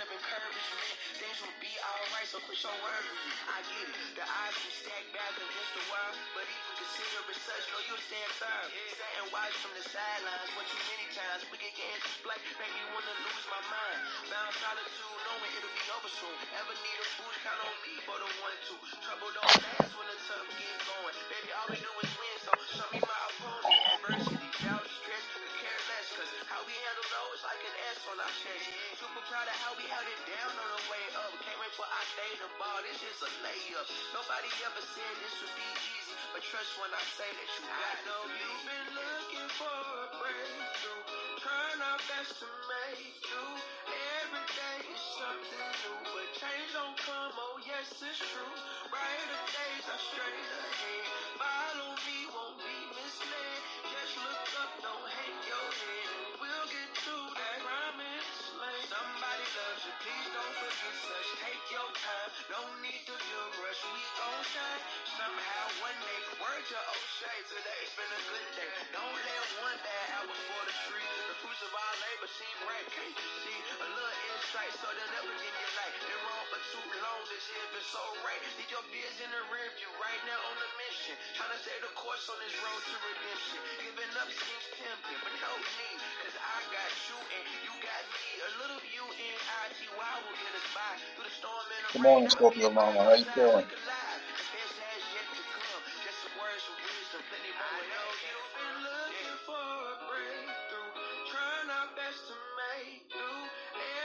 of encouragement. Things will be alright, so quit your worry. I get it. The odds can stack back against the wall, but even consider it such, no, you'll stand firm. Sat and watch from the sidelines, what too many times. We get games to play, make me wanna lose my mind. Found solitude, knowing it'll be over soon. Ever need a boost, count on me for the 1-2. Trouble don't last when the tough get going. Baby, all we do is win, so show me my opponent. Adversity, doubt, stress, could care less, cause how we handle those like an S on our chest. Super proud of how we held it down on the way up. Can't wait for I stay the ball, this is a layup. Nobody ever said this would be easy, but trust when I say that you got it. I know you've been looking for a breakthrough, trying our best to make do. Every day is something new, but change don't come, oh yes it's true. Brighter days are straight ahead. Follow me, won't be misled. Just look up, don't hang your head, and we'll get to that promised land. Somebody loves you, please don't forget such. Take your time, no need to feel rushed. We gon' shine somehow one day. Word to O'Shea, today's been a good day. Don't let one bad apple for the tree. The fruits of our labor seem right, can't you see? A little insight, so they'll never give you light. Been wrong for too long, this year been so right. Leave your fears in the rear view, right now on the mission. Trying to stay the course on this road to redemption. Giving up seems tempting, but no need, cause I got you and you got me. A little you and ITY will get us by. Through the storm and the Good rain, morning, I'll be Scorpio by Mama. How your you side. feeling? Look alive, the best has yet to come. Just some words of wisdom, plenty more. I know you've been looking for a breakthrough, trying our best to make do.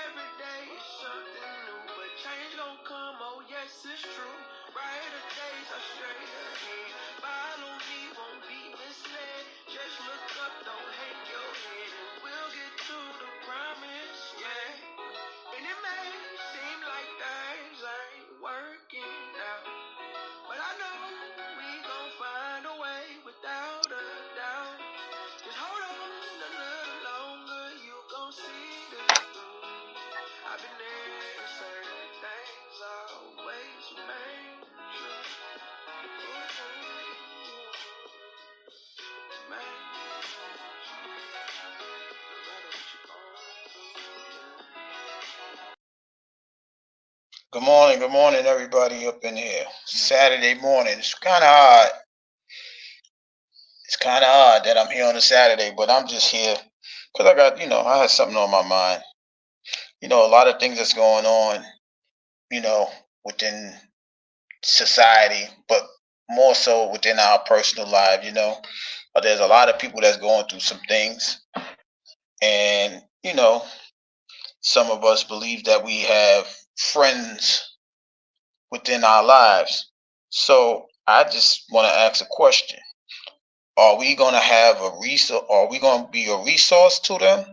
Every day is something new, but change don't come, oh yes it's true. Brighter days are straight ahead. Follow me, won't be misled. Just look up, don't hang your head, and we'll get to the promise, yeah. And it may seem like things ain't working out, but I know we gon' find a way without a doubt. Just hold on a little longer, you gon' see this through. I've been there to say things always remain true. Remain true. No matter what you're going through, yeah. Good morning, everybody up in here. Saturday morning. It's kind of odd. It's kind of odd that I'm here on a Saturday, but I'm just here because I got, I had something on my mind. A lot of things that's going on, within society, but more so within our personal lives. There's a lot of people that's going through some things, and some of us believe that we have friends within our lives. So I just want to ask a question. Are we going to have a resource? Are we going to be a resource to them,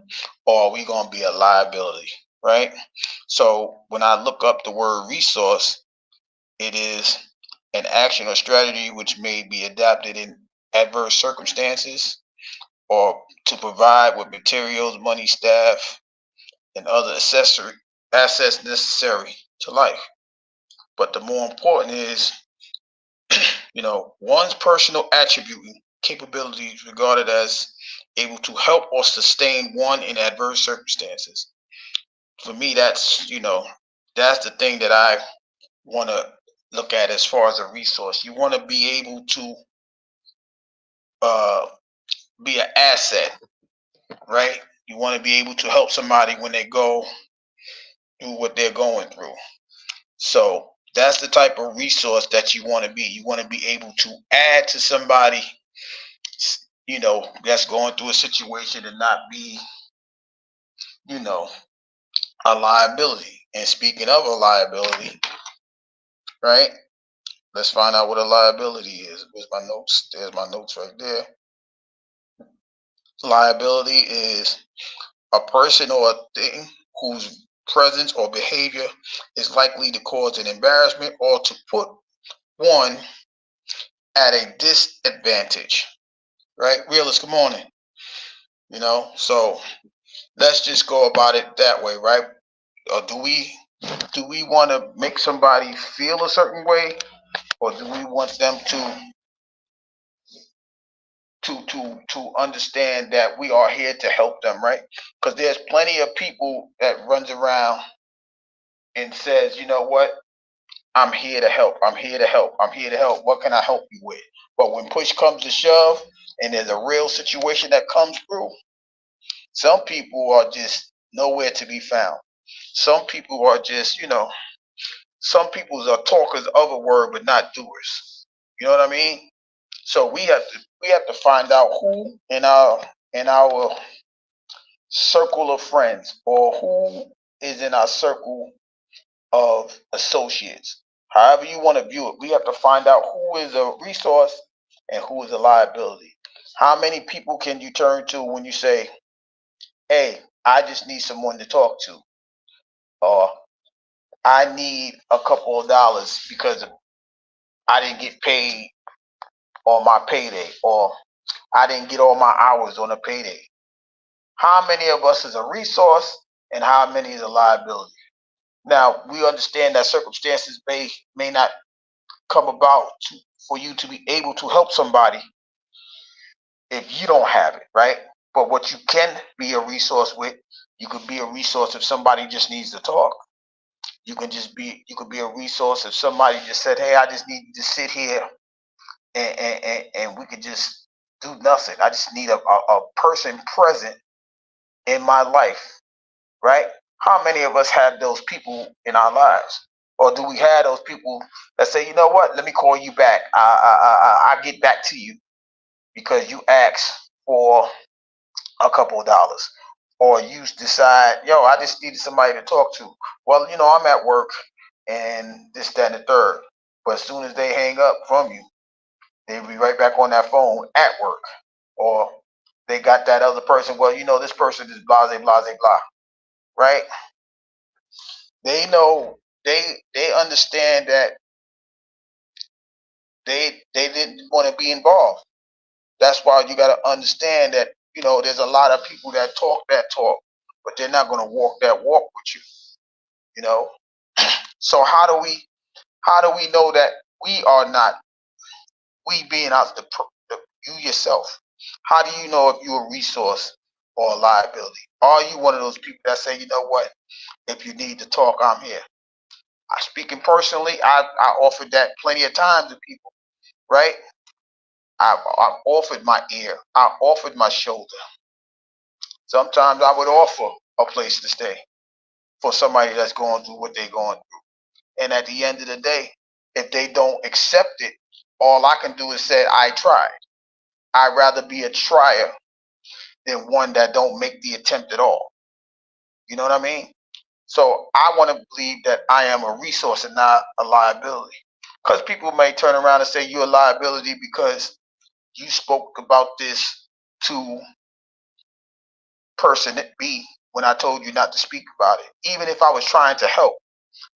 or are we going to be a liability? Right? So when I look up the word resource, it is an action or strategy which may be adapted in adverse circumstances, or to provide with materials, money, staff, and other assets necessary to life. But the more important is, one's personal attribute and capabilities regarded as able to help or sustain one in adverse circumstances. For me, that's the thing that I want to look at as far as a resource. You want to be able to be an asset, right? You want to be able to help somebody when they go through what they're going through. So that's the type of resource that you want to be. You want to be able to add to somebody, that's going through a situation, and not be, a liability. And speaking of a liability, right? Let's find out what a liability is. Where's my notes? There's my notes right there. Liability is a person or a thing whose presence or behavior is likely to cause an embarrassment or to put one at a disadvantage, right? Realist, good morning. So let's just go about it that way, right? Or do we want to make somebody feel a certain way, or do we want them to understand that we are here to help them, right? Because there's plenty of people that runs around and says, you know what, I'm here to help. I'm here to help. I'm here to help. What can I help you with? But when push comes to shove and there's a real situation that comes through, some people are just nowhere to be found. Some people are just, some people are talkers of a word but not doers. You know what I mean? So we have to find out who in our circle of friends, or who is in our circle of associates. However you want to view it, we have to find out who is a resource and who is a liability. How many people can you turn to when you say, hey, I just need someone to talk to, or I need a couple of dollars because I didn't get paid on my payday, or I didn't get all my hours on a payday. How many of us is a resource and how many is a liability? Now, we understand that circumstances may not come about for you to be able to help somebody if you don't have it, right? But what you can be a resource with, you could be a resource if somebody just needs to talk. You could be a resource if somebody just said, hey, I just need you to sit here and we could just do nothing. I just need a person present in my life, right? How many of us have those people in our lives? Or do we have those people that say, you know what, let me call you back. I'll get back to you because you asked for a couple of dollars. Or you decide, yo, I just needed somebody to talk to. Well, I'm at work and this, that, and the third. But as soon as they hang up from you, they'll be right back on that phone at work. Or they got that other person, well, this person is blase, blase, blah, right? They know, they understand that they didn't want to be involved. That's why you got to understand that, there's a lot of people that talk, but they're not going to walk that walk with you, you know? So how do we know that we are not, we being out the you yourself? How do you know if you're a resource or a liability? Are you one of those people that say, you know what, if you need to talk, I'm here? Speaking personally, I offered that plenty of times to people, right? I've offered my ear. I offered my shoulder. Sometimes I would offer a place to stay for somebody that's going through what they're going through. And at the end of the day, if they don't accept it, all I can do is say, I tried. I'd rather be a trier than one that don't make the attempt at all. You know what I mean? So I want to believe that I am a resource and not a liability. Because people may turn around and say you're a liability because you spoke about this to person B when I told you not to speak about it, even if I was trying to help.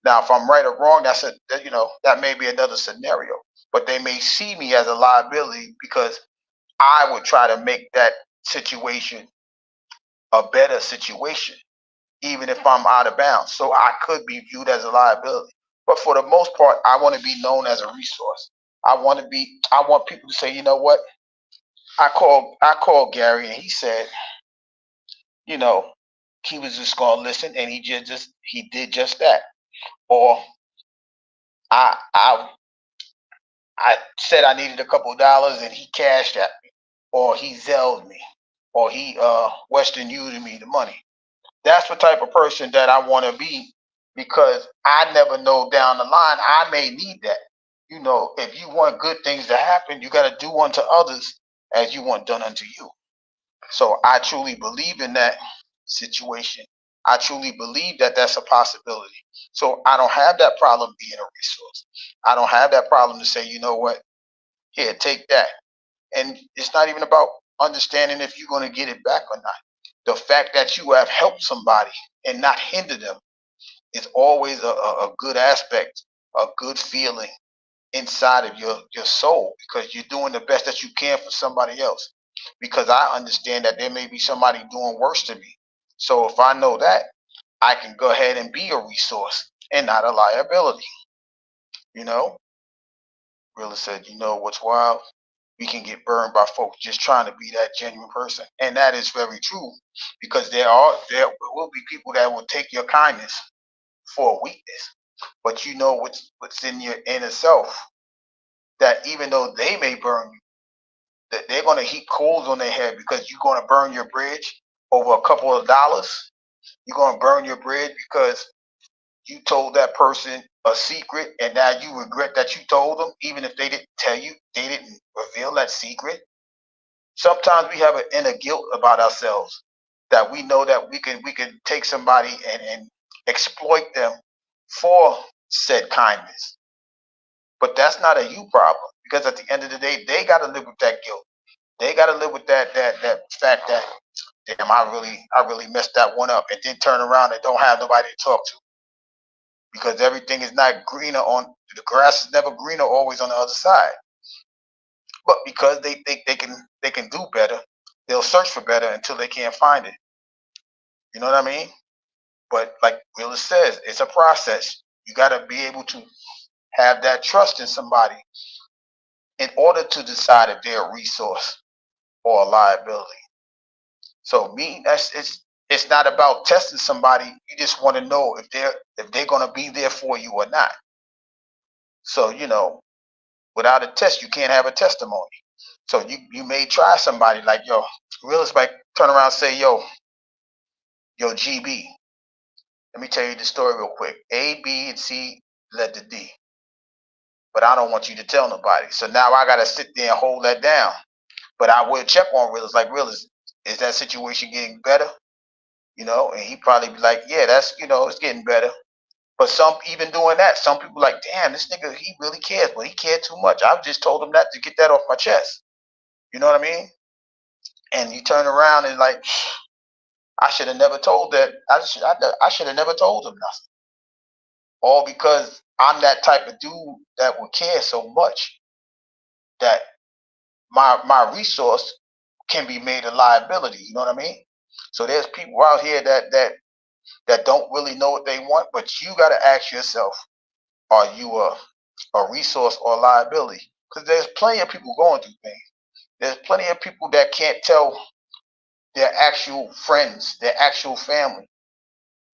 Now, if I'm right or wrong, that may be another scenario. But they may see me as a liability because I would try to make that situation a better situation, even if I'm out of bounds. So I could be viewed as a liability. But for the most part, I want to be known as a resource. I want people to say, you know what? I called Gary and he said, you know, he was just gonna listen and he did just that. Or I I I said I needed a couple of dollars and he cashed at me, or he Zelled me, or he Western Union me the money. That's the type of person that I want to be, because I never know down the line I may need that. If you want good things to happen, you got to do unto others as you want done unto you. So I truly believe in that situation. I truly believe that that's a possibility. So I don't have that problem being a resource. I don't have that problem to say, you know what, here, take that. And it's not even about understanding if you're going to get it back or not. The fact that you have helped somebody and not hinder them is always a good aspect, a good feeling inside of your soul, because you're doing the best that you can for somebody else. Because I understand that there may be somebody doing worse to me. So if I know that, I can go ahead and be a resource and not a liability. You know, Rilla said, what's wild? We can get burned by folks just trying to be that genuine person. And that is very true, because there will be people that will take your kindness for a weakness, but you know what's in your inner self, that even though they may burn you, that they're going to heap coals on their head because you're going to burn your bridge over a couple of dollars. You're going to burn your bridge because you told that person a secret and now you regret that you told them, even if they didn't tell you, they didn't reveal that secret. Sometimes we have an inner guilt about ourselves, that we know that we can take somebody and exploit them for said kindness. But that's not a you problem, because at the end of the day, they got to live with that guilt. They got to live with that fact that, damn, I really messed that one up, and then turn around and don't have nobody to talk to, because everything is not greener on the grass is never greener always on the other side. But because they can do better, they'll search for better until they can't find it. You know what I mean? But like Wheeler says, it's a process. You got to be able to have that trust in somebody in order to decide if they're a resource or a liability. So it's not about testing somebody. You just want to know if they're going to be there for you or not. So without a test, you can't have a testimony. So you may try somebody like, yo, realist might turn around and say, yo, GB, let me tell you the story real quick. A, B, and C led to D, but I don't want you to tell nobody. So now I got to sit there and hold that down. But I will check on realist, like, realist, is that situation getting better? And he probably be like, yeah, that's, it's getting better. But even doing that, some people like, damn, this nigga, he really cares, but he cared too much. I just told him that to get that off my chest. You know what I mean? And you turn around and like, I should have never told that. I should have never told him nothing. All because I'm that type of dude that would care so much that my resource can be made a liability. You know what I mean? So there's people out here that don't really know what they want, but you got to ask yourself, are you a resource or a liability? Because there's plenty of people going through things. There's plenty of people that can't tell their actual friends, their actual family,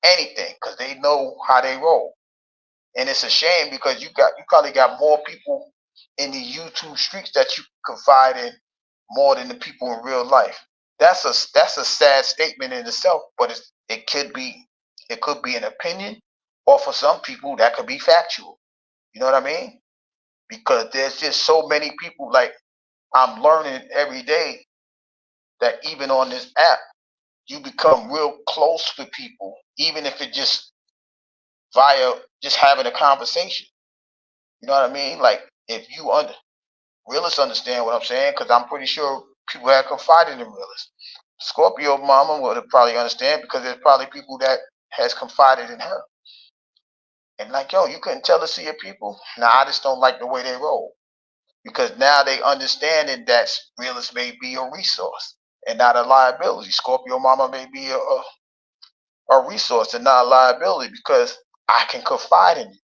anything, because they know how they roll. And it's a shame, because you probably got more people in the YouTube streets that you confide in more than the people in real life. That's a sad statement in itself, but it could be an opinion, or for some people that could be factual. You know what I mean? Because there's just so many people. Like, I'm learning every day that even on this app, you become real close with people, even if it just via just having a conversation. You know what I mean? Like, if you realists understand what I'm saying, because I'm pretty sure people have confided in realists. Scorpio mama would probably understand, because there's probably people that has confided in her. And like, yo, you couldn't tell us to your people? Nah, I just don't like the way they roll. Because now they understanding that realists may be a resource and not a liability. Scorpio mama may be a resource and not a liability, because I can confide in you.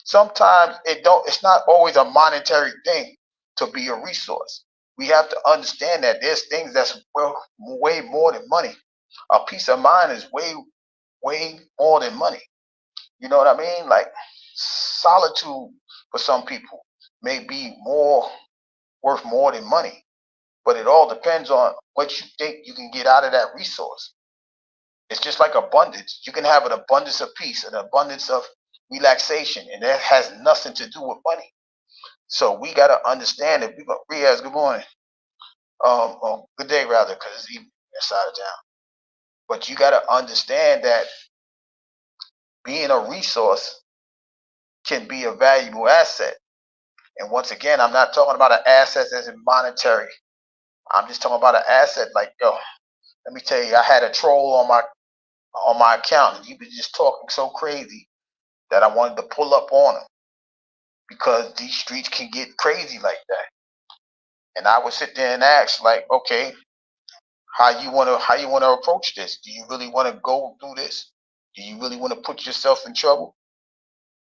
Sometimes it's not always a monetary thing to be a resource. We have to understand that there's things that's way more than money. A peace of mind is way more than money. You know what I mean? Like, solitude for some people may be worth more than money. But it all depends on what you think you can get out of that resource. It's just like abundance. You can have an abundance of peace, an abundance of relaxation, and that has nothing to do with money. So we got to understand that Riaz, good morning. Good day rather, because it's evening inside of town. But you got to understand that being a resource can be a valuable asset. And once again, I'm not talking about an asset as in monetary. I'm just talking about an asset like, yo, let me tell you, I had a troll on my account, and he was just talking so crazy that I wanted to pull up on him, because these streets can get crazy like that. And I would sit there and ask, like, okay, how you wanna approach this? Do you really want to go through this? Do you really want to put yourself in trouble?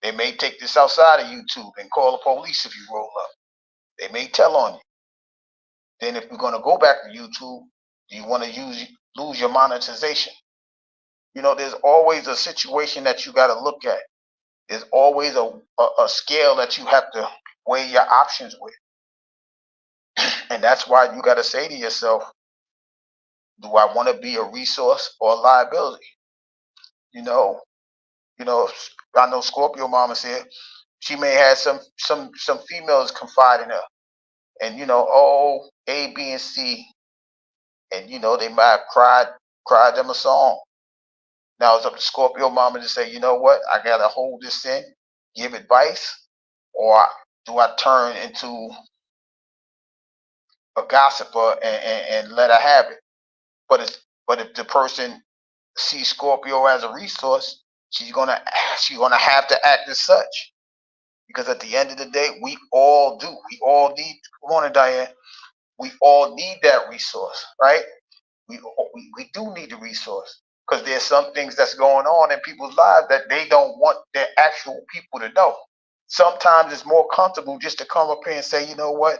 They may take this outside of YouTube and call the police if you roll up. They may tell on you. Then if we're gonna go back to YouTube, do you want to lose your monetization? There's always a situation that you got to look at. There's always a scale that you have to weigh your options with. And that's why you got to say to yourself, do I want to be a resource or a liability? You know, you know, I know Scorpio Mama said she may have some females confide in her, and oh, A, B, and C, and they might have cried them a song. Now it's up to Scorpio Mama to say, you know what, I gotta hold this in, give advice, or do I turn into a gossiper and let her have it? But if the person sees Scorpio as a resource, she's gonna have to act as such. Because at the end of the day, we all do. We all need. Good morning, Diane. We all need that resource, right? We do need the resource because there's some things that's going on in people's lives that they don't want their actual people to know. Sometimes it's more comfortable just to come up here and say, you know what,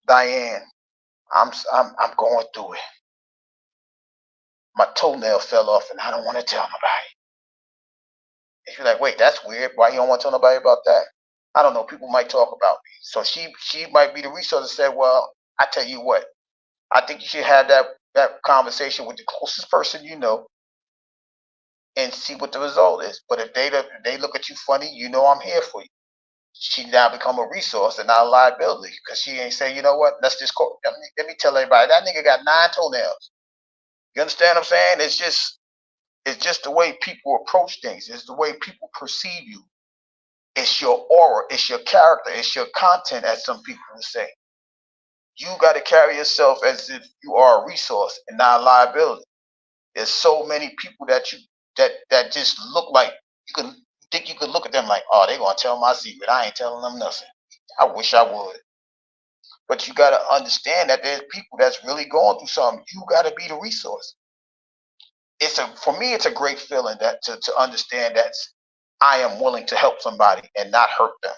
Diane, I'm going through it. My toenail fell off and I don't want to tell nobody. If you're like, wait, that's weird. Why you don't want to tell nobody about that? I don't know. People might talk about me. So she might be the resource that said, well, I tell you what, I think you should have that conversation with the closest person you know and see what the result is. But if they look at you funny, I'm here for you. She now become a resource and not a liability because she ain't say, you know what, let's just go. Let me tell everybody that nigga got 9 toenails. You understand what I'm saying? It's just the way people approach things. It's the way people perceive you. It's your aura. It's your character. It's your content, as some people would say. You got to carry yourself as if you are a resource and not a liability. There's so many people that just look like you think you could look at them like, oh, they're gonna tell my secret. I ain't telling them nothing. I wish I would. But you got to understand that there's people that's really going through something. You got to be the resource. For me, it's a great feeling that to understand that I am willing to help somebody and not hurt them.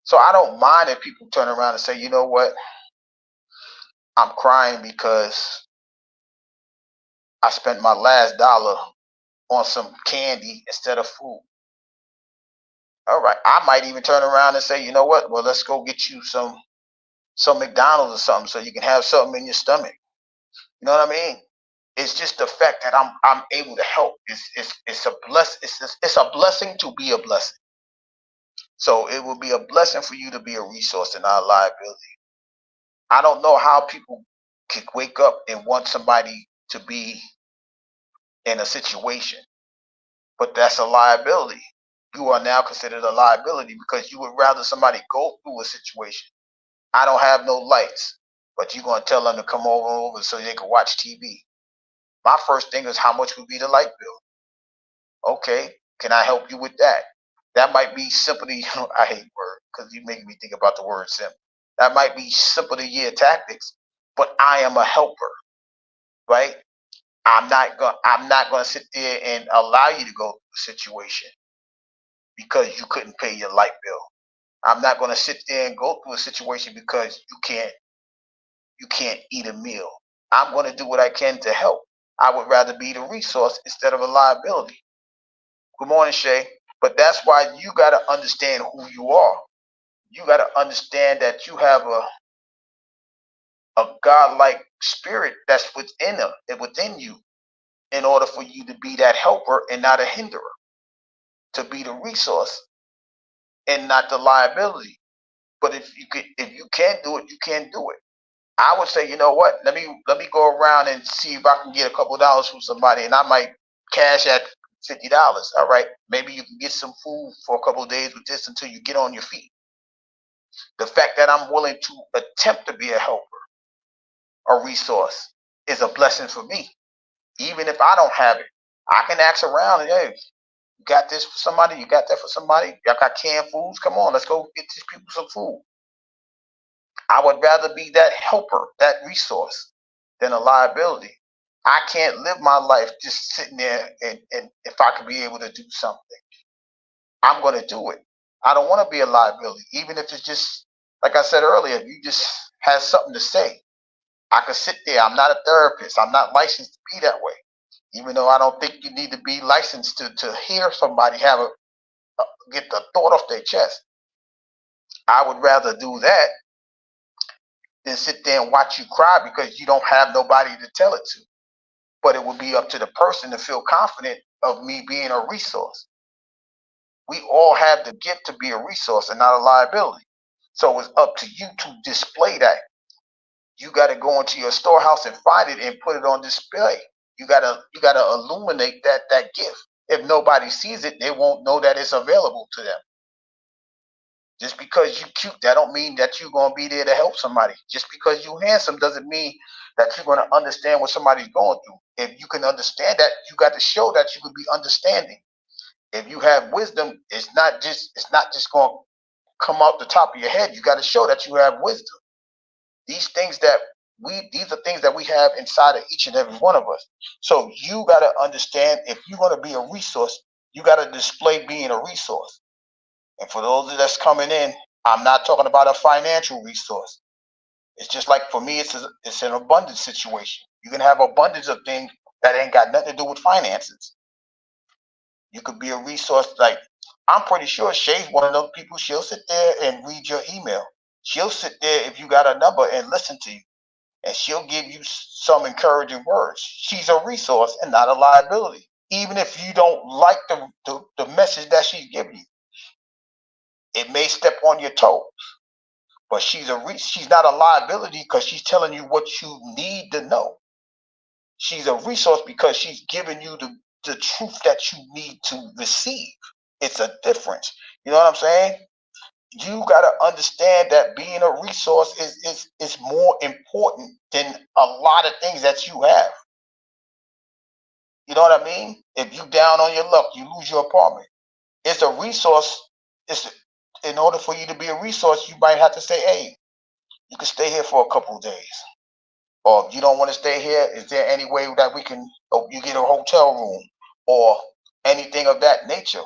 So I don't mind if people turn around and say, you know what, I'm crying because I spent my last dollar on some candy instead of food. All right, I might even turn around and say, you know what, well, let's go get you some McDonald's or something so you can have something in your stomach. You know what I mean? It's just the fact that I'm able to help. It's a blessing to be a blessing. So it will be a blessing for you to be a resource and not a liability. I don't know how people can wake up and want somebody to be in a situation, but that's a liability. You are now considered a liability because you would rather somebody go through a situation. I don't have no lights, but you're going to tell them to come over so they can watch TV. My first thing is, how much would be the light bill? Okay, can I help you with that? That might be simply, I hate word because you make me think about the word simple. That might be simple to year tactics, but I am a helper, right? I'm not gonna sit there and allow you to go through a situation because you couldn't pay your light bill. I'm not gonna sit there and go through a situation because you can't eat a meal. I'm gonna do what I can to help. I would rather be the resource instead of a liability. Good morning, Shay. But that's why you got to understand who you are. You got to understand that you have a godlike spirit that's within you in order for you to be that helper and not a hinderer, to be the resource and not the liability. But if you can't do it, you can't do it. I would say, you know what? Let me go around and see if I can get a couple of dollars from somebody, and I might cash at $50. All right, maybe you can get some food for a couple of days with this until you get on your feet. The fact that I'm willing to attempt to be a helper, a resource, is a blessing for me. Even if I don't have it, I can ask around and, hey, you got this for somebody? You got that for somebody? Y'all got canned foods? Come on, let's go get these people some food. I would rather be that helper, that resource, than a liability. I can't live my life just sitting there and if I could be able to do something, I'm going to do it. I don't want to be a liability, even if it's just, like I said earlier, if you just have something to say. I could sit there. I'm not a therapist. I'm not licensed to be that way. Even though I don't think you need to be licensed to hear somebody have get the thought off their chest. I would rather do that than sit there and watch you cry because you don't have nobody to tell it to. But it would be up to the person to feel confident of me being a resource. We all have the gift to be a resource and not a liability. So it's up to you to display that. You got to go into your storehouse and find it and put it on display. You gotta illuminate that gift. If nobody sees it, they won't know that it's available to them. Just because you cute, that don't mean that you're gonna be there to help somebody. Just because you handsome doesn't mean that you're gonna understand what somebody's going through. If you can understand that, you got to show that you could be understanding. If you have wisdom, it's not just gonna come out the top of your head. You got to show that you have wisdom. These are things that we have inside of each and every one of us. So you got to understand, if you're going to be a resource, you got to display being a resource. And for those that's coming in, I'm not talking about a financial resource. It's just like, for me, it's an abundance situation. You can have abundance of things that ain't got nothing to do with finances. You could be a resource. Like, I'm pretty sure Shay's one of those people. She'll sit there and read your email. She'll sit there if you got a number and listen to you, and she'll give you some encouraging words. She's a resource and not a liability. Even if you don't like the message that she's giving you, it may step on your toes, but she's not a liability because she's telling you what you need to know. She's a resource because she's giving you the truth that you need to receive. It's a difference. You know what I'm saying? You got to understand that being a resource is more important than a lot of things that you have. You know what I mean? If you down on your luck, you lose your apartment. It's a resource. In order for you to be a resource, you might have to say, hey, you can stay here for a couple of days. Or if you don't want to stay here, is there any way that we can help you get a hotel room or anything of that nature?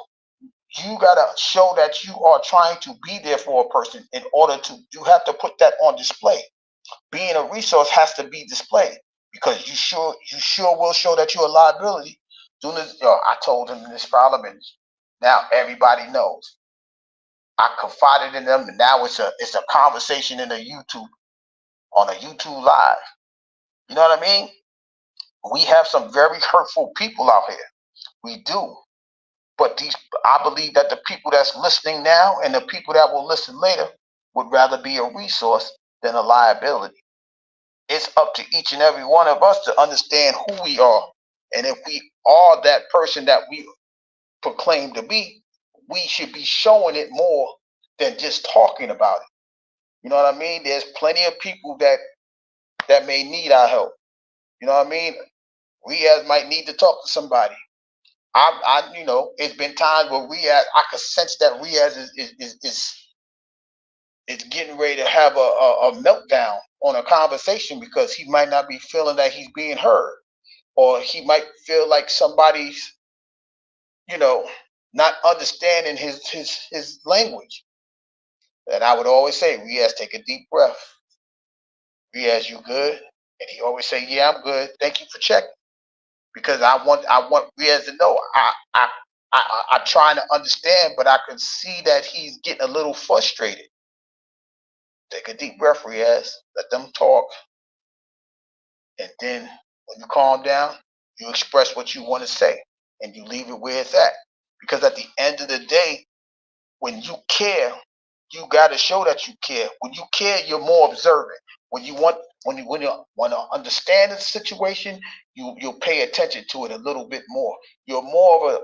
You got to show that you are trying to be there for a person. You have to put that on display. Being a resource has to be displayed, because you sure will show that you're a liability. Soon as I told him in this parliament, now everybody knows. I confided in them, and now it's a conversation on a YouTube live. You know what I mean? We have some very hurtful people out here. We do. But I believe that the people that's listening now and the people that will listen later would rather be a resource than a liability. It's up to each and every one of us to understand who we are. And if we are that person that we proclaim to be, we should be showing it more than just talking about it. You know what I mean? There's plenty of people that may need our help. You know what I mean? Riaz might need to talk to somebody. It's been times where I could sense that Riaz is getting ready to have a meltdown on a conversation, because he might not be feeling that he's being heard, or he might feel like somebody's, not understanding his language. And I would always say, Riaz, take a deep breath. Riaz, you good? And he always say, yeah, I'm good. Thank you for checking. Because I want Riaz to know I'm trying to understand, but I can see that he's getting a little frustrated. Take a deep breath, Riaz. Let them talk. And then when you calm down, you express what you want to say, and you leave it where it's at. Because at the end of the day, when you care, you got to show that you care. When you care, you're more observant. When you want to understand the situation, you'll pay attention to it a little bit more. You're more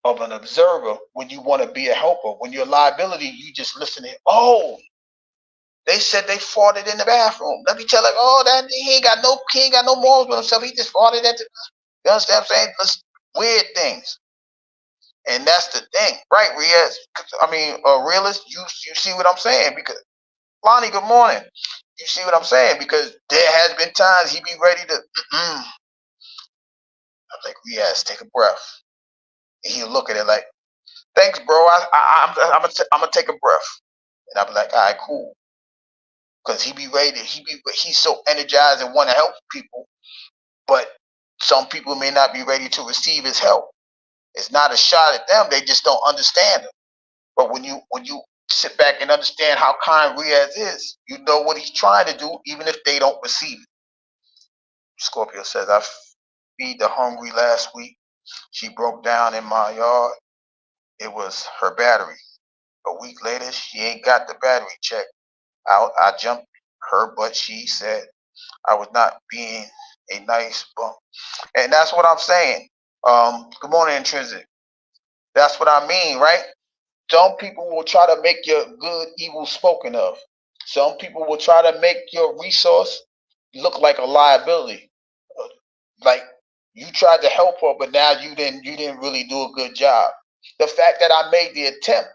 of an observer when you want to be a helper. When you're a liability, you just listen to, oh, they said they farted in the bathroom. Let me tell you, oh, that he ain't got no morals with himself. He just farted at the, you understand what I'm saying? Just weird things. And that's the thing, right, Riaz? I mean, realist, you see what I'm saying? Because Lonnie, good morning. You see what I'm saying? Because there has been times he be ready to. I'm like, Riaz, take a breath. And he'll look at it like, thanks, bro. I'm gonna take a breath. And I'll be like, all right, cool. Because he's so energized and want to help people, but some people may not be ready to receive his help. It's not a shot at them. They just don't understand them. But when you sit back and understand how kind Riaz is, you know what he's trying to do, even if they don't receive it. Scorpio says, I feed the hungry last week. She broke down in my yard. It was her battery. A week later, she ain't got the battery checked out. I jumped her, but she said I was not being a nice bum. And that's what I'm saying. Good morning, Intrinsic. That's what I mean, right? Some people will try to make your good evil spoken of. Some people will try to make your resource look like a liability. Like you tried to help her, but now you didn't really do a good job. The fact that I made the attempt,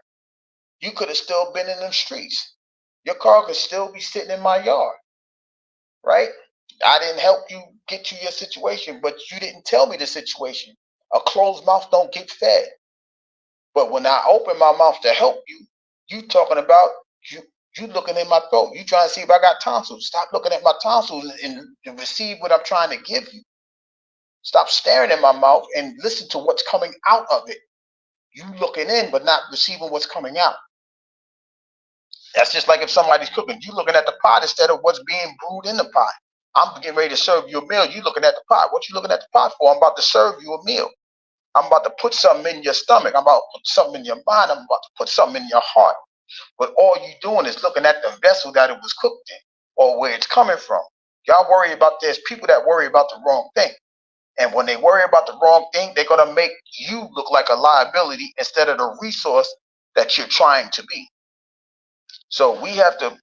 you could have still been in them streets. Your car could still be sitting in my yard, right? I didn't help you get to your situation, but you didn't tell me the situation. A closed mouth don't get fed. But when I open my mouth to help you, you talking about you looking in my throat. You trying to see if I got tonsils. Stop looking at my tonsils and receive what I'm trying to give you. Stop staring in my mouth and listen to what's coming out of it. You looking in but not receiving what's coming out. That's just like if somebody's cooking. You looking at the pot instead of what's being brewed in the pot. I'm getting ready to serve you a meal. You looking at the pot. What you looking at the pot for? I'm about to serve you a meal. I'm about to put something in your stomach. I'm about to put something in your mind. I'm about to put something in your heart. But all you doing is looking at the vessel that it was cooked in or where it's coming from. Y'all worry about there's people that worry about the wrong thing. And when they worry about the wrong thing, they're going to make you look like a liability instead of the resource that you're trying to be. So we have to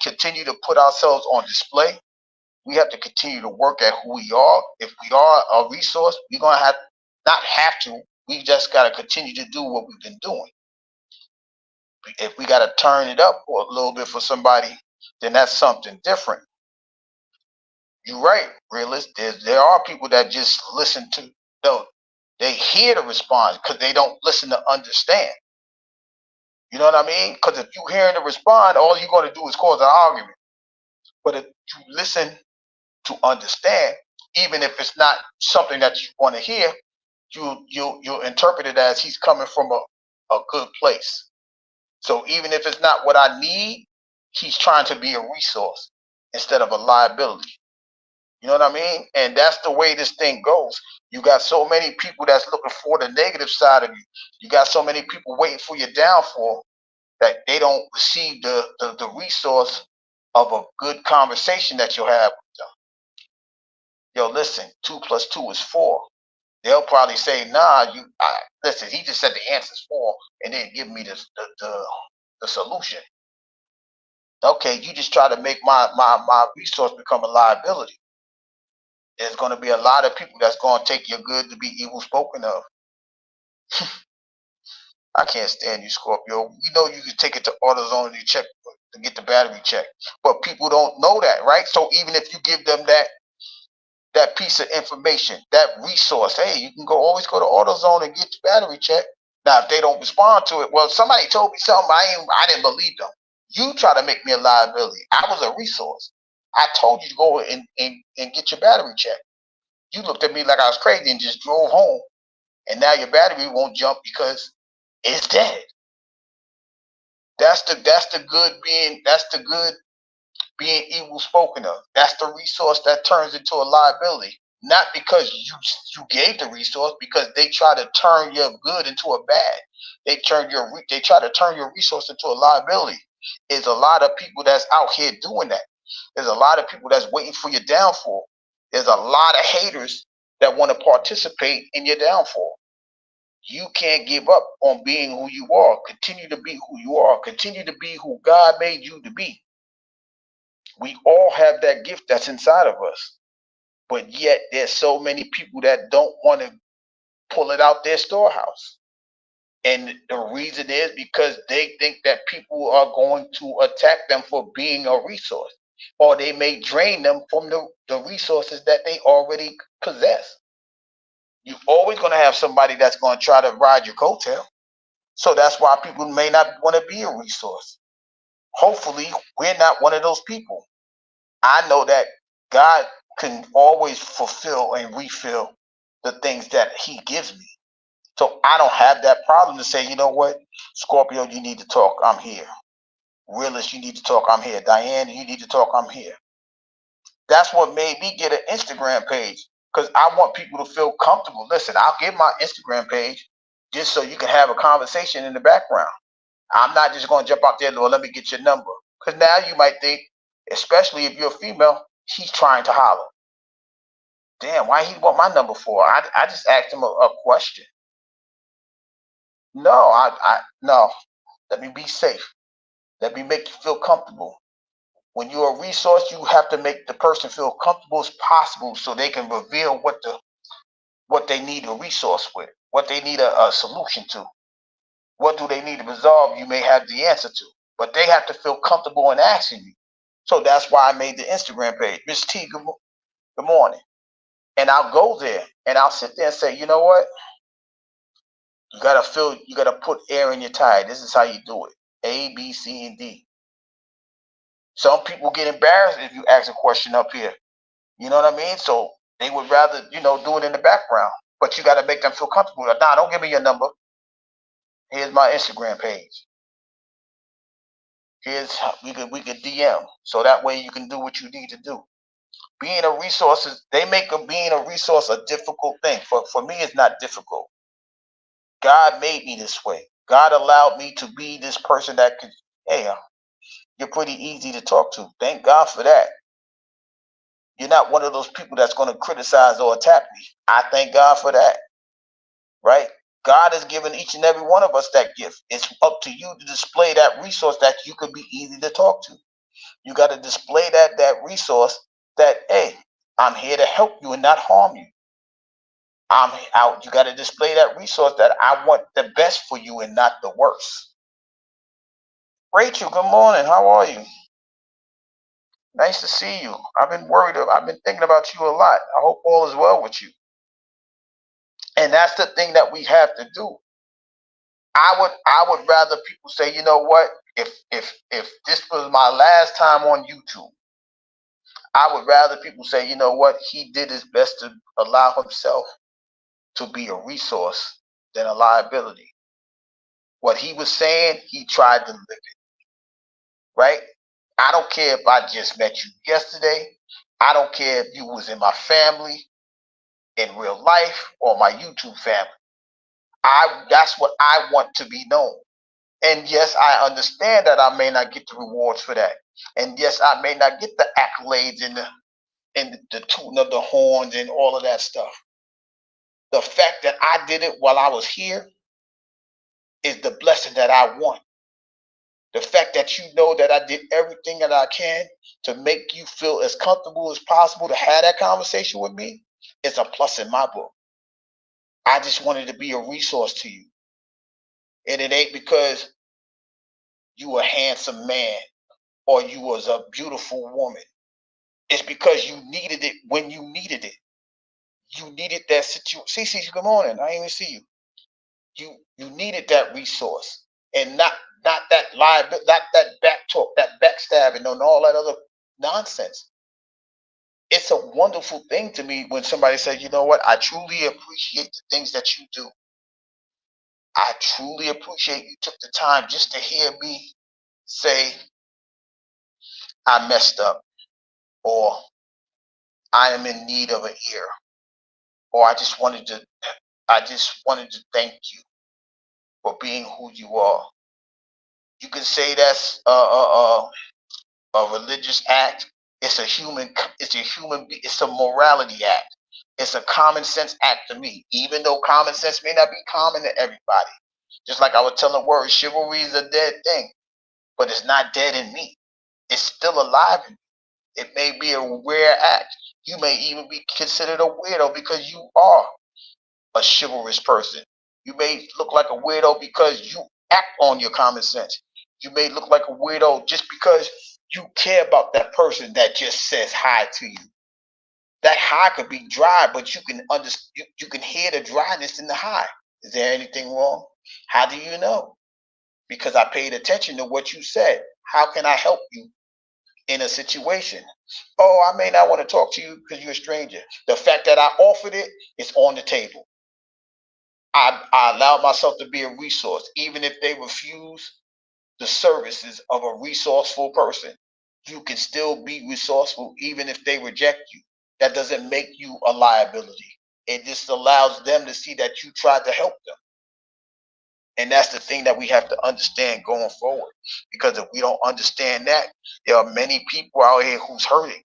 continue to put ourselves on display. We have to continue to work at who we are. If we are a resource, we're going to not have to. We just got to continue to do what we've been doing. If we got to turn it up for a little bit for somebody, then that's something different. You're right, realist. There are people that just listen to, no, they hear the response because they don't listen to understand. You know what I mean? Because if you hearing the respond, all you're going to do is cause an argument. But if you listen to understand, even if it's not something that you want to hear, you'll interpret it as he's coming from a good place. So even if it's not what I need, he's trying to be a resource instead of a liability. You know what I mean? And that's the way this thing goes. You got so many people that's looking for the negative side of you. You got so many people waiting for your downfall that they don't receive the resource of a good conversation that you'll have with them. Yo, listen, 2 + 2 is 4. They'll probably say, nah, listen, he just said the answer's 4 and then give me the solution. Okay, you just try to make my resource become a liability. There's going to be a lot of people that's going to take your good to be evil spoken of. I can't stand you, Scorpio. You know you can take it to AutoZone and you check to get the battery checked, but people don't know that, right? So even if you give them that piece of information, that resource, hey, you can always go to AutoZone and get your battery checked. Now, if they don't respond to it, well, somebody told me something, I didn't believe them. You try to make me a liability. I was a resource. I told you to go and get your battery checked. You looked at me like I was crazy and just drove home. And now your battery won't jump because it's dead. That's the good being evil spoken of. That's the resource that turns into a liability. Not because you gave the resource, because they try to turn your good into a bad. They try to turn your resource into a liability. There's a lot of people that's out here doing that. There's a lot of people that's waiting for your downfall. There's a lot of haters that want to participate in your downfall. You can't give up on being who you are. Continue to be who you are. Continue to be who God made you to be. We all have that gift that's inside of us. But yet there's so many people that don't want to pull it out their storehouse. And the reason is because they think that people are going to attack them for being a resource. Or they may drain them from the resources that they already possess. You're always going to have somebody that's going to try to ride your coattail. So that's why people may not want to be a resource. Hopefully, we're not one of those people. I know that God can always fulfill and refill the things that he gives me. So I don't have that problem to say, you know what, Scorpio, you need to talk, I'm here. Realist, you need to talk, I'm here. Diane, you need to talk, I'm here. That's what made me get an Instagram page, because I want people to feel comfortable. Listen, I'll give my Instagram page just so you can have a conversation in the background. I'm not just going to jump out there, well, let me get your number. Because now you might think, especially if you're a female, he's trying to holler. Damn, why he want my number for? I just asked him a question. No, no. Let me be safe. Let me make you feel comfortable. When you're a resource, you have to make the person feel comfortable as possible so they can reveal what they need a resource with, what they need a solution to. What do they need to resolve? You may have the answer to, but they have to feel comfortable in asking you. So that's why I made the Instagram page. Miss T, good morning. And I'll go there and I'll sit there and say, you know what? You gotta put air in your tire. This is how you do it. A, B, C, and D. Some people get embarrassed if you ask a question up here. You know what I mean? So they would rather, do it in the background. But you gotta make them feel comfortable. Nah, don't give me your number. Here's my Instagram page. We could DM. So that way you can do what you need to do. Being a resource they make being a resource a difficult thing. For me, it's not difficult. God made me this way. God allowed me to be this person that could, hey, you're pretty easy to talk to. Thank God for that. You're not one of those people that's going to criticize or attack me. I thank God for that. Right? God has given each and every one of us that gift. It's up to you to display that resource that you could be easy to talk to. You got to display that resource that, hey, I'm here to help you and not harm you. I'm out. You got to display that resource that I want the best for you and not the worst. Rachel, good morning. How are you? Nice to see you. I've been thinking about you a lot. I hope all is well with you. And that's the thing that we have to do. I would rather people say, you know what? If this was my last time on YouTube, I would rather people say, you know what? He did his best to allow himself to be a resource than a liability. What he was saying, he tried to live it. Right? I don't care if I just met you yesterday. I don't care if you was in my family in real life or my YouTube family. That's what I want to be known. And yes, I understand that I may not get the rewards for that. And yes, I may not get the accolades and the tooting of the horns and all of that stuff. The fact that I did it while I was here is the blessing that I want. The fact that you know that I did everything that I can to make you feel as comfortable as possible to have that conversation with me is a plus in my book. I just wanted to be a resource to you. And it ain't because you a handsome man or you was a beautiful woman. It's because you needed it when you needed it. You needed that situation. CC, good morning. I didn't even see you. You needed that resource and not that liability, not that back talk, that backstabbing and all that other nonsense. It's a wonderful thing to me when somebody says, you know what, I truly appreciate the things that you do. I truly appreciate you took the time just to hear me say I messed up, or I am in need of an ear, or I just wanted to thank you for being who you are. You can say that's a religious act. It's a it's a morality act. It's a common sense act to me, even though common sense may not be common to everybody. Just like I was telling Word, chivalry is a dead thing, but it's not dead in me. It's still alive in me. It may be a rare act. You may even be considered a weirdo because you are a chivalrous person. You may look like a weirdo because you act on your common sense. You may look like a weirdo just because you care about that person that just says hi to you. That hi could be dry, but you can hear the dryness in the hi. Is there anything wrong? How do you know? Because I paid attention to what you said. How can I help you in a situation? Oh, I may not want to talk to you because you're a stranger. The fact that I offered it is on the table. I allow myself to be a resource, even if they refuse the services of a resourceful person. You can still be resourceful even if they reject you. That doesn't make you a liability. It just allows them to see that you tried to help them. And that's the thing that we have to understand going forward. Because if we don't understand that, there are many people out here who's hurting.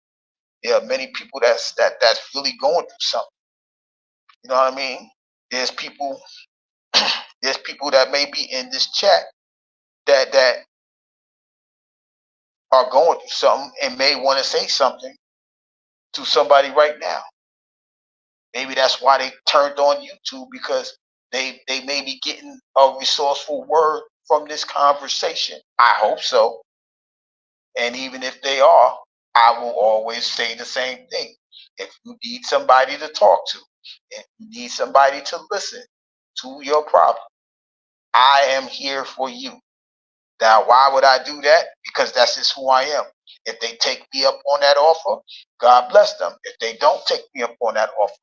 There are many people that's really going through something. You know what I mean? There's people there's people that may be in this chat that are going through something and may want to say something to somebody right now. Maybe that's why they turned on YouTube, because they may be getting a resourceful word from this conversation. I hope so. And even if they are, I will always say the same thing. If you need somebody to talk to, if you need somebody to listen to your problem, I am here for you. Now, why would I do that? Because that's just who I am. If they take me up on that offer, God bless them. If they don't take me up on that offer,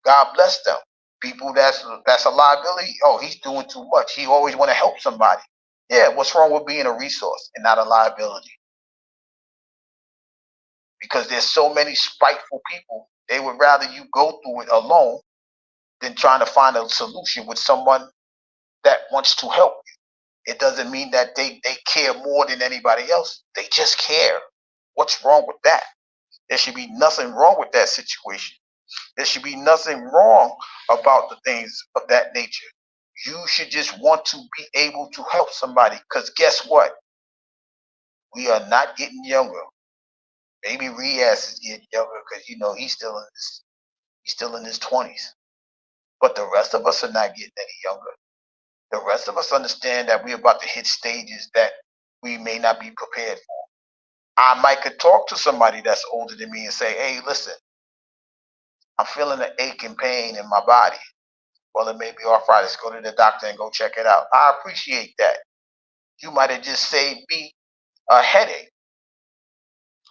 God bless them. People that's a liability. Oh, he's doing too much. He always want to help somebody. Yeah, what's wrong with being a resource and not a liability? Because there's so many spiteful people. They would rather you go through it alone than trying to find a solution with someone that wants to help you. It doesn't mean that they care more than anybody else. They just care. What's wrong with that? There should be nothing wrong with that situation. There should be nothing wrong about the things of that nature. You should just want to be able to help somebody. Because guess what? We are not getting younger. Maybe Riaz is getting younger because he's still in his 20s. But the rest of us are not getting any younger. The rest of us understand that we're about to hit stages that we may not be prepared for. I might could talk to somebody that's older than me and say, hey, listen, I'm feeling an ache and pain in my body. Well, it may be arthritis. Go to the doctor and go check it out. I appreciate that. You might have just saved me a headache,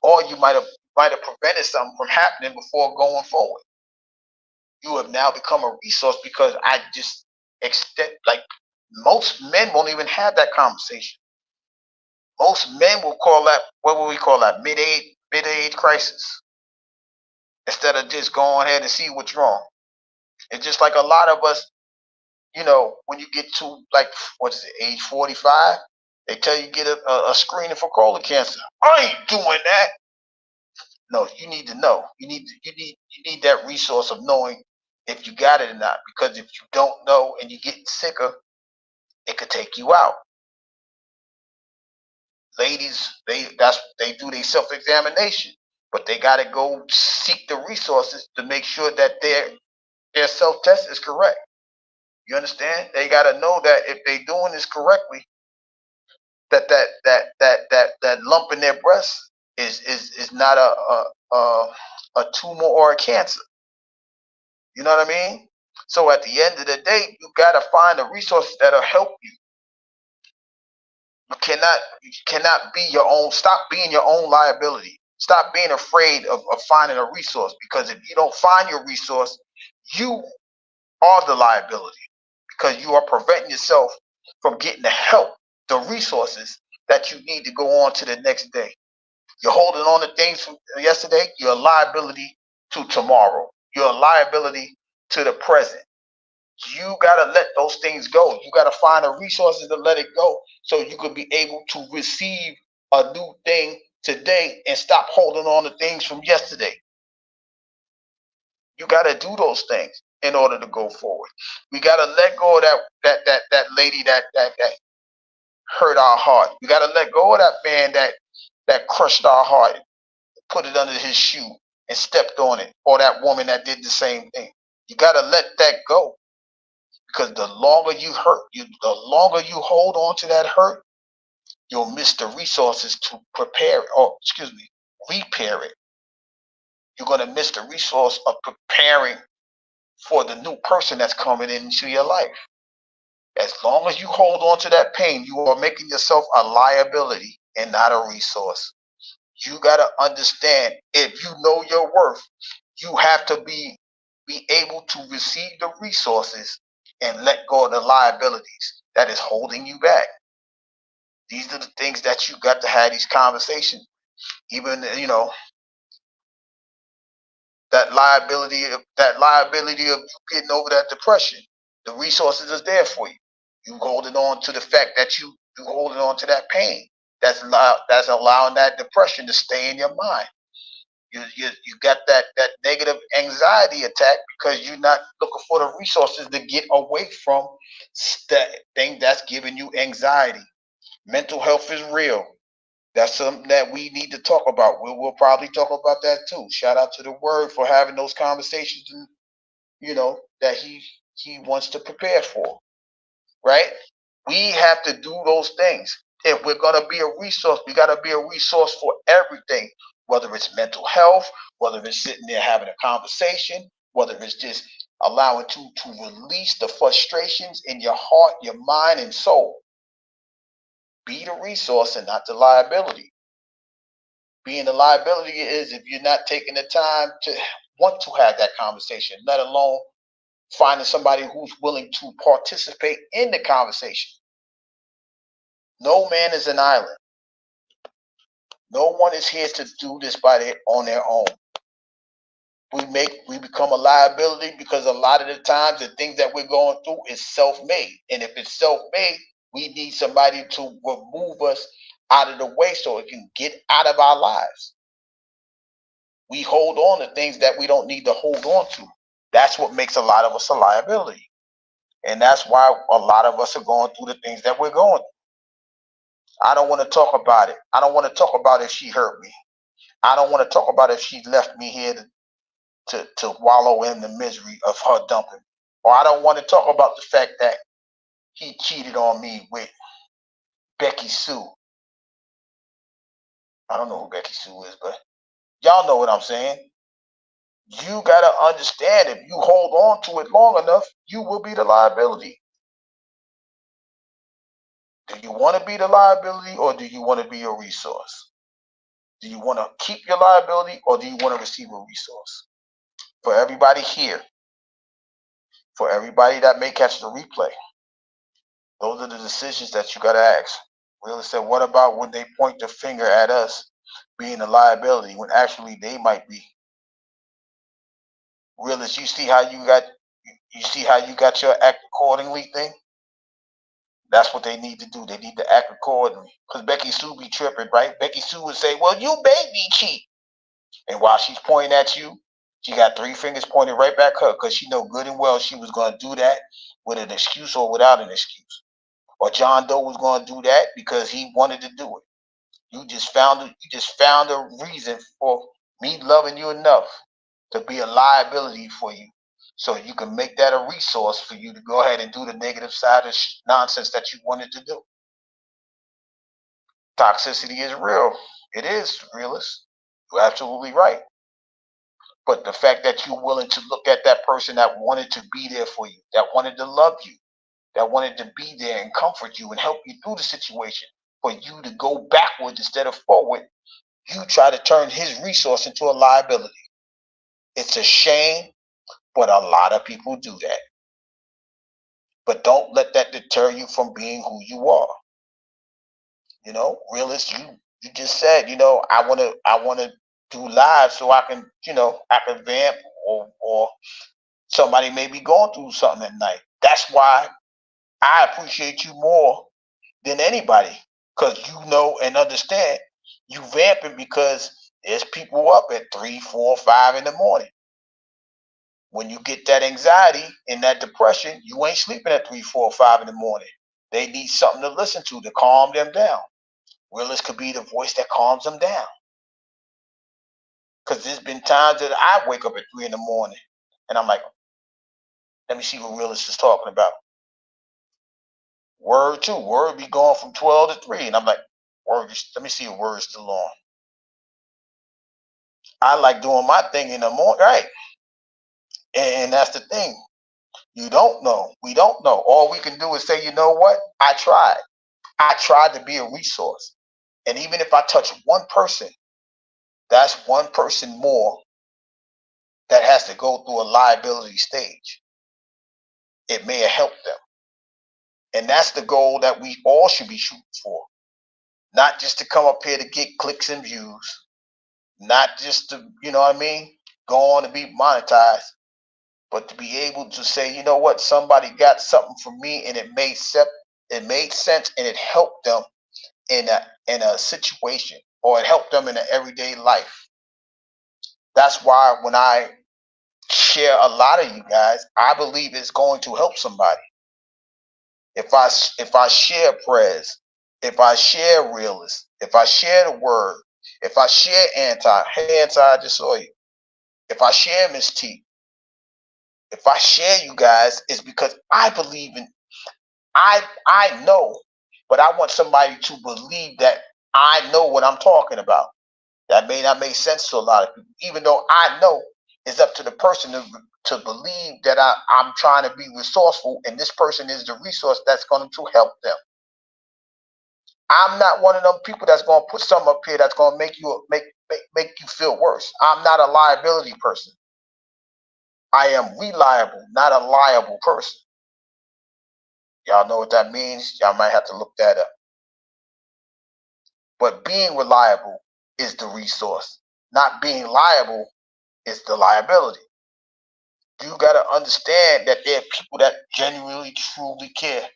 or you might have prevented something from happening before going forward. You have now become a resource because I just extend, like, most men won't even have that conversation. Most men will call that, what will we call that, mid-age crisis, instead of just going ahead and see what's wrong. It's just like a lot of us, when you get to, like, what is it, age 45, they tell you get a screening for colon cancer. I ain't doing that. No, you need to know. You need that resource of knowing if you got it or not. Because if you don't know and you get sicker, it could take you out. Ladies, they do their self-examination, but they got to go seek the resources to make sure that their self-test is correct. You understand? They got to know that if they doing this correctly, that lump in their breast is not a tumor or a cancer. You know what I mean? So at the end of the day, you got to find the resources that'll help you. You cannot be your own. Stop being your own liability. Stop being afraid of finding a resource, because if you don't find your resource, you are the liability, because you are preventing yourself from getting the help, the resources that you need to go on to the next day. You're holding on to things from yesterday, you're a liability to tomorrow. You're a liability to the present. You got to let those things go. You got to find the resources to let it go so you can be able to receive a new thing today and stop holding on to things from yesterday. You got to do those things in order to go forward. We got to let go of that lady that hurt our heart. We got to let go of that man that crushed our heart, put it under his shoe and stepped on it, or that woman that did the same thing. You got to let that go. Because the longer you hurt, the longer you hold on to that hurt, you'll miss the resources to prepare it, or repair it. You're going to miss the resource of preparing for the new person that's coming into your life. As long as you hold on to that pain, you are making yourself a liability and not a resource. You got to understand, if you know your worth, you have to be able to receive the resources and let go of the liabilities that is holding you back. These are the things that you got to have these conversations. Even, that liability of getting over that depression. The resources is there for you. You holding on to the fact that you holding on to that pain. That's allowing that depression to stay in your mind. You got that negative anxiety attack because you're not looking for the resources to get away from that thing that's giving you anxiety. Mental health is real. That's something that we need to talk about. We'll probably talk about that too. Shout out to the Word for having those conversations, that he wants to prepare for. Right? We have to do those things. If we're gonna be a resource, we gotta be a resource for everything, whether it's mental health, whether it's sitting there having a conversation, whether it's just allowing to release the frustrations in your heart, your mind, and soul. Be the resource and not the liability. Being the liability is if you're not taking the time to want to have that conversation, let alone finding somebody who's willing to participate in the conversation. No man is an island. No one is here to do this on their own. We become a liability because a lot of the times the things that we're going through is self-made. And if it's self-made, we need somebody to remove us out of the way so it can get out of our lives. We hold on to things that we don't need to hold on to. That's what makes a lot of us a liability. And that's why a lot of us are going through the things that we're going through. I don't want to talk about it. I don't want to talk about if she hurt me. I don't want to talk about if she left me here to wallow in the misery of her dumping. Or I don't want to talk about the fact that he cheated on me with Becky Sue. I don't know who Becky Sue is, but y'all know what I'm saying. You got to understand if you hold on to it long enough, you will be the liability. Do you want to be the liability or do you want to be a resource? Do you want to keep your liability or do you want to receive a resource? For everybody here, for everybody that may catch the replay, those are the decisions that you got to ask. Really said, what about when they point the finger at us being a liability when actually they might be? Realist, you see how you got your act accordingly thing? That's what they need to do. They need to act accordingly. Because Becky Sue be tripping, right? Becky Sue would say, well, you made me cheat. And while she's pointing at you, she got three fingers pointed right back at her because she know good and well she was going to do that with an excuse or without an excuse. Or John Doe was going to do that because he wanted to do it. You just found a reason for me loving you enough to be a liability for you. So you can make that a resource for you to go ahead and do the negative side of nonsense that you wanted to do. Toxicity is real. It is, realist. You're absolutely right. But the fact that you're willing to look at that person that wanted to be there for you, that wanted to love you, that wanted to be there and comfort you and help you through the situation, for you to go backward instead of forward, you try to turn his resource into a liability. It's a shame, but a lot of people do that. But don't let that deter you from being who you are. Realist, you just said, I wanna do live so I can, I can vamp or somebody may be going through something at night. That's why I appreciate you more than anybody. Because you know and understand you vamping because there's people up at 3, 4, 5 in the morning. When you get that anxiety and that depression, you ain't sleeping at 3, 4, 5 in the morning. They need something to listen to calm them down. Willis could be the voice that calms them down. Because there's been times that I wake up at 3 in the morning and I'm like, let me see what Willis is talking about. Word 2, Word be going from 12 to 3. And I'm like, Word, let me see if Word's still on. I like doing my thing in the morning, right? And that's the thing. You don't know. We don't know. All we can do is say, you know what? I tried. I tried to be a resource. And even if I touch one person, that's one person more that has to go through a liability stage. it may have helped them. And that's the goal that we all should be shooting for. Not just to come up here to get clicks and views, not just to, you know what I mean, go on to be monetized, but to be able to say, you know what, somebody got something from me and it made sense and it helped them in a situation, or it helped them in an everyday life. That's why when I share a lot of you guys, I believe it's going to help somebody. If I share prayers, if I share realist, if I share the word, if I share hey anti, I just saw you. If I share Miss T, if I share you guys, it's because I believe in. I know, but I want somebody to believe that I know what I'm talking about. That may not make sense to a lot of people, even though I know it's up to the person to believe that I'm trying to be resourceful and this person is the resource that's going to help them. I'm not one of them people that's going to put something up here that's going to make you feel worse. I'm not a liability person. I am reliable, not a liable person. Y'all know what that means? Y'all might have to look that up. But being reliable is the resource. Not being liable is the liability. You got to understand that there are people that genuinely, truly care.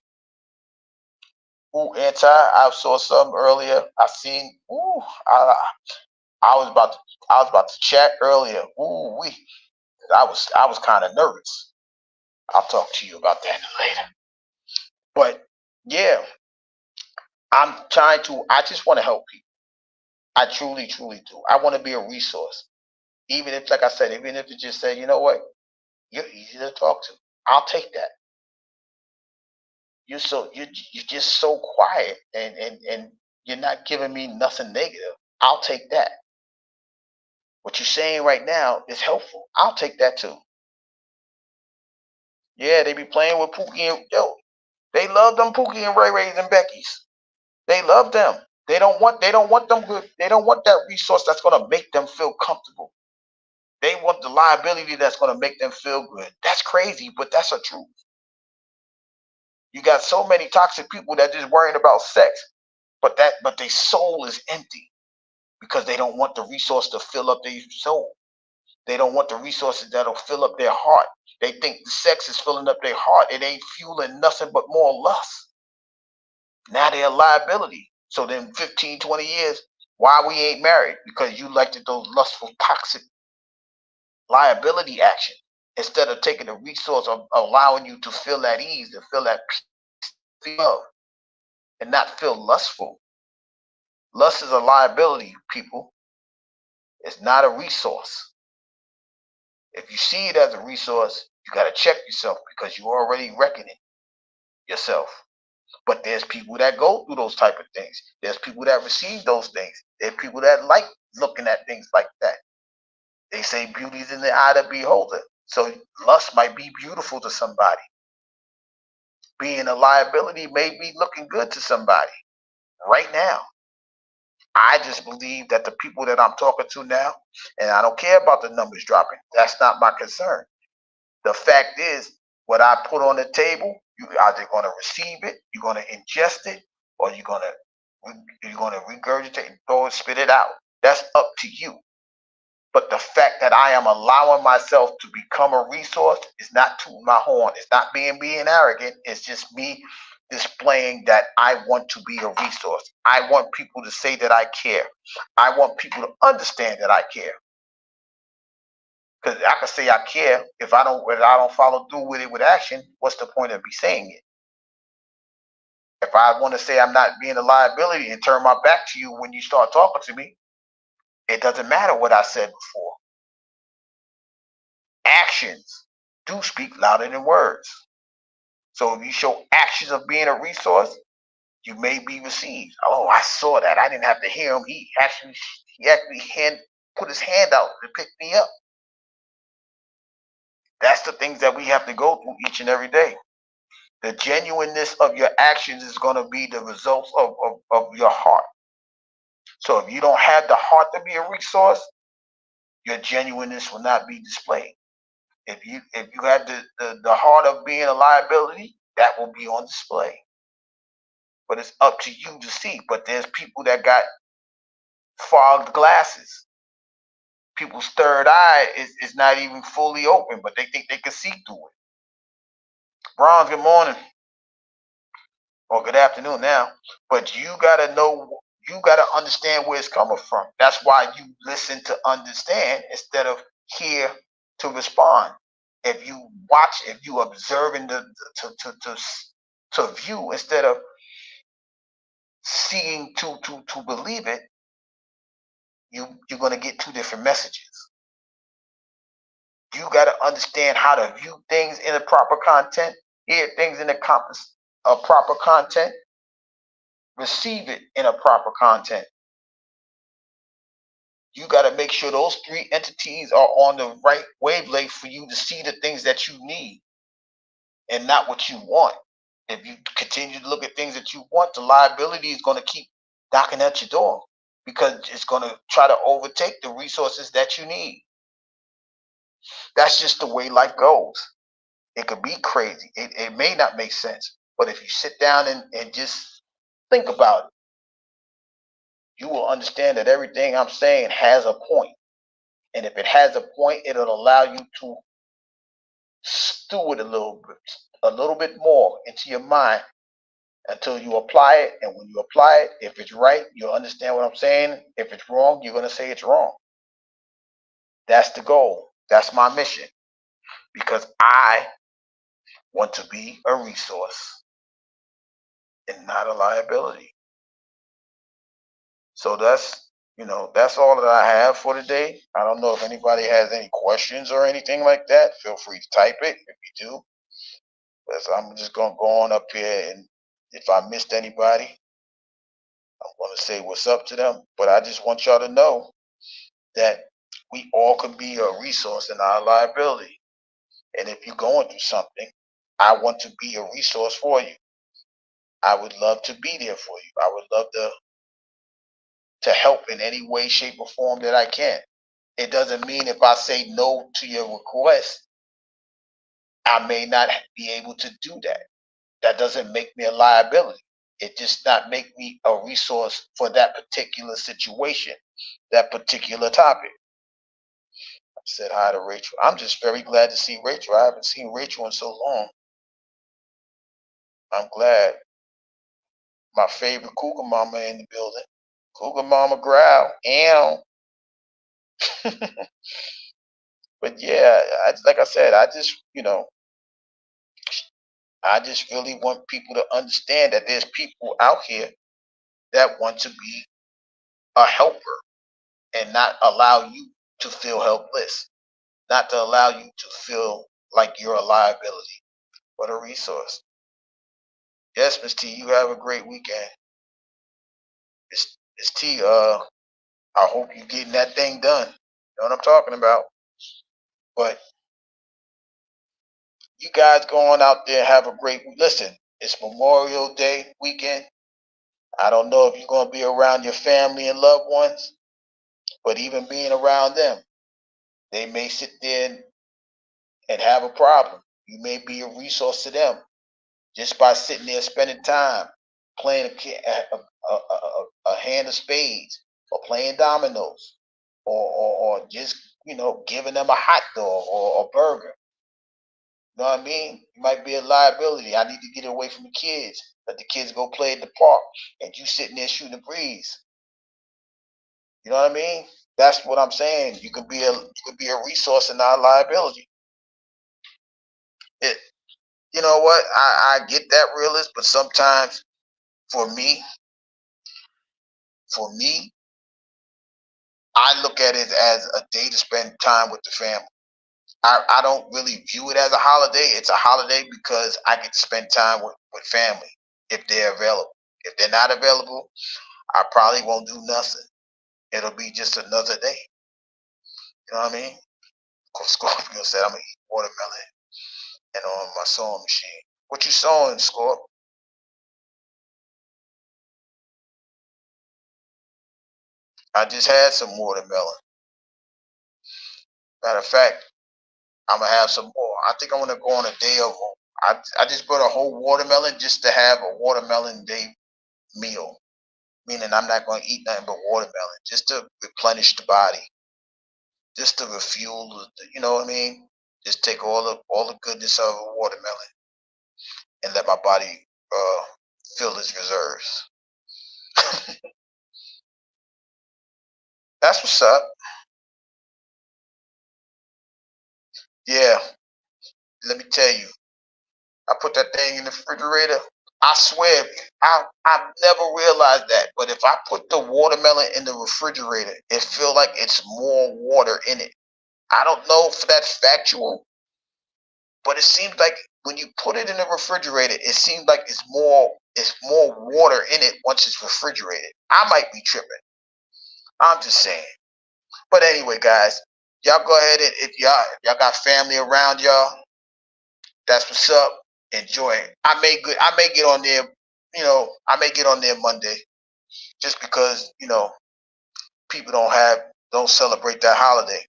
Ooh, anti, I saw something earlier. I seen. Ooh, I was about to, chat earlier. Ooh, I was kind of nervous. I'll talk to you about that later. But yeah, I just want to help people. I truly, truly do. I want to be a resource. Even if, like I said, even if it just said, you know what, you're easy to talk to. I'll take that. You're just so quiet and you're not giving me nothing negative. I'll take that. What you're saying right now is helpful. I'll take that too. Yeah, they be playing with Pookie and they love them Pookie and Ray Rays and Becky's. They love them. They don't want them good. They don't want that resource that's gonna make them feel comfortable. They want the liability that's gonna make them feel good. That's crazy, but that's a truth. You got so many toxic people that just worrying about sex, but their soul is empty because they don't want the resource to fill up their soul. They don't want the resources that'll fill up their heart. They think the sex is filling up their heart. It ain't fueling nothing but more lust. Now they're a liability. So then 15, 20 years, why we ain't married? Because you liked those lustful, toxic liability action. Instead of taking the resource of allowing you to feel that ease, to feel that peace, love, and not feel lustful. Lust is a liability, people. It's not a resource. If you see it as a resource, you got to check yourself because you already reckon it yourself. But there's people that go through those type of things. There's people that receive those things. There's people that like looking at things like that. They say beauty's in the eye of the beholder. So lust might be beautiful to somebody. Being a liability may be looking good to somebody right now. I just believe that the people that I'm talking to now, and I don't care about the numbers dropping. That's not my concern. The fact is, what I put on the table, you either going to receive it, you're going to ingest it, or you're going to regurgitate and throw it, spit it out. That's up to you. But the fact that I am allowing myself to become a resource is not tooting my horn. It's not being arrogant. It's just me displaying that I want to be a resource. I want people to say that I care. I want people to understand that I care. Because I can say I care if I don't follow through with it with action. What's the point of me saying it? If I want to say I'm not being a liability and turn my back to you when you start talking to me, it doesn't matter what I said before. Actions do speak louder than words. So if you show actions of being a resource, you may be received. Oh, I saw that. I didn't have to hear him. He actually put his hand out to pick me up. That's the things that we have to go through each and every day. The genuineness of your actions is going to be the results of your heart. So if you don't have the heart to be a resource, your genuineness will not be displayed. If you had the heart of being a liability, that will be on display. But it's up to you to see. But there's people that got fogged glasses. People's third eye is not even fully open, but they think they can see through it. Bronze, good morning. Or good afternoon now. But you gotta know, you gotta understand where it's coming from. That's why you listen to understand instead of hear to respond. If you watch, if you observing to view instead of seeing to believe it, you're gonna get two different messages. You gotta understand how to view things in the proper content, hear things in the proper content, receive it in a proper content. You got to make sure those three entities are on the right wavelength for you to see the things that you need and not what you want. If you continue to look at things that you want, the liability is going to keep knocking at your door because it's going to try to overtake the resources that you need. That's just the way life goes. It could be crazy. It may not make sense. But if you sit down and just think about it, you will understand that everything I'm saying has a point. And if it has a point, it'll allow you to stew it a little bit more into your mind until you apply it. And when you apply it, if it's right, you'll understand what I'm saying. If it's wrong, you're going to say it's wrong. That's the goal. That's my mission because I want to be a resource and not a liability. So that's all that I have for today. I don't know if anybody has any questions or anything like that. Feel free to type it if you do. But I'm just going to go on up here, and if I missed anybody, I'm going to say what's up to them. But I just want y'all to know that we all can be a resource and not a liability. And if you're going through something, I want to be a resource for you. I would love to be there for you. I would love to help in any way, shape, or form that I can. It doesn't mean if I say no to your request, I may not be able to do that. That doesn't make me a liability. It just not make me a resource for that particular situation, that particular topic. I said hi to Rachel. I'm just very glad to see Rachel. I haven't seen Rachel in so long. I'm glad. My favorite cougar mama in the building. Cougar mama growl. Ow. But yeah, like I said, I just really want people to understand that there's people out here that want to be a helper and not allow you to feel helpless, not to allow you to feel like you're a liability, but a resource. Yes, Miss T, you have a great weekend. Miss T, I hope you're getting that thing done. You know what I'm talking about? But you guys go on out there, have a great week. Listen, it's Memorial Day weekend. I don't know if you're going to be around your family and loved ones, but even being around them, they may sit there and have a problem. You may be a resource to them just by sitting there spending time playing a hand of spades or playing dominoes or just giving them a hot dog or a burger. You know what I mean? You might be a liability. I need to get away from the kids. Let the kids go play at the park, and you sitting there shooting the breeze. You know what I mean? That's what I'm saying. You could be a resource and not a liability. It, you know what? I get that realist, but sometimes for me, I look at it as a day to spend time with the family. I don't really view it as a holiday. It's a holiday because I get to spend time with family if they're available. If they're not available, I probably won't do nothing. It'll be just another day. You know what I mean? Scorpio said I'm gonna eat watermelon and on my sewing machine. What you sewing, Scorp? I just had some watermelon. Matter of fact, I'm gonna have some more. I think I want to go on a day of. I just brought a whole watermelon just to have a watermelon day meal, meaning I'm not going to eat nothing but watermelon, just to replenish the body, just to refuel. You know what I mean? Just take all the goodness of a watermelon and let my body fill its reserves. That's what's up. Yeah, let me tell you, I put that thing in the refrigerator. I swear, I never realized that. But if I put the watermelon in the refrigerator, it feel like it's more water in it. I don't know if that's factual, but it seems like when you put it in the refrigerator, it seems like it's more water in it once it's refrigerated. I might be tripping. I'm just saying. But anyway, guys, y'all go ahead and if y'all got family around y'all, that's what's up. Enjoy it. I may get on there, I may get on there Monday just because, people don't celebrate that holiday.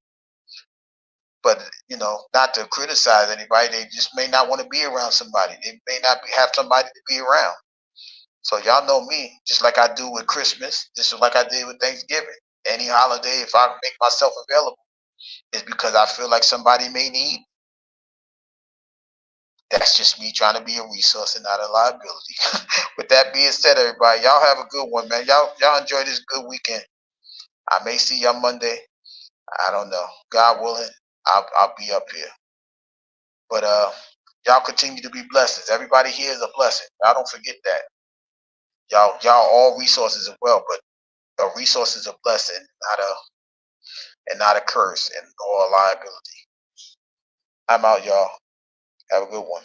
But not to criticize anybody, they just may not want to be around somebody. They may not have somebody to be around. So y'all know me, just like I do with Christmas, just like I did with Thanksgiving. Any holiday, if I make myself available, it's because I feel like somebody may need. That's just me trying to be a resource and not a liability. With that being said, everybody, y'all have a good one, man. Y'all enjoy this good weekend. I may see y'all Monday. I don't know. God willing, I'll be up here. But y'all continue to be blessings. Everybody here is a blessing. Y'all don't forget that. Y'all all resources as well, but a resource is a blessing, not a curse and or a liability. I'm out, y'all. Have a good one.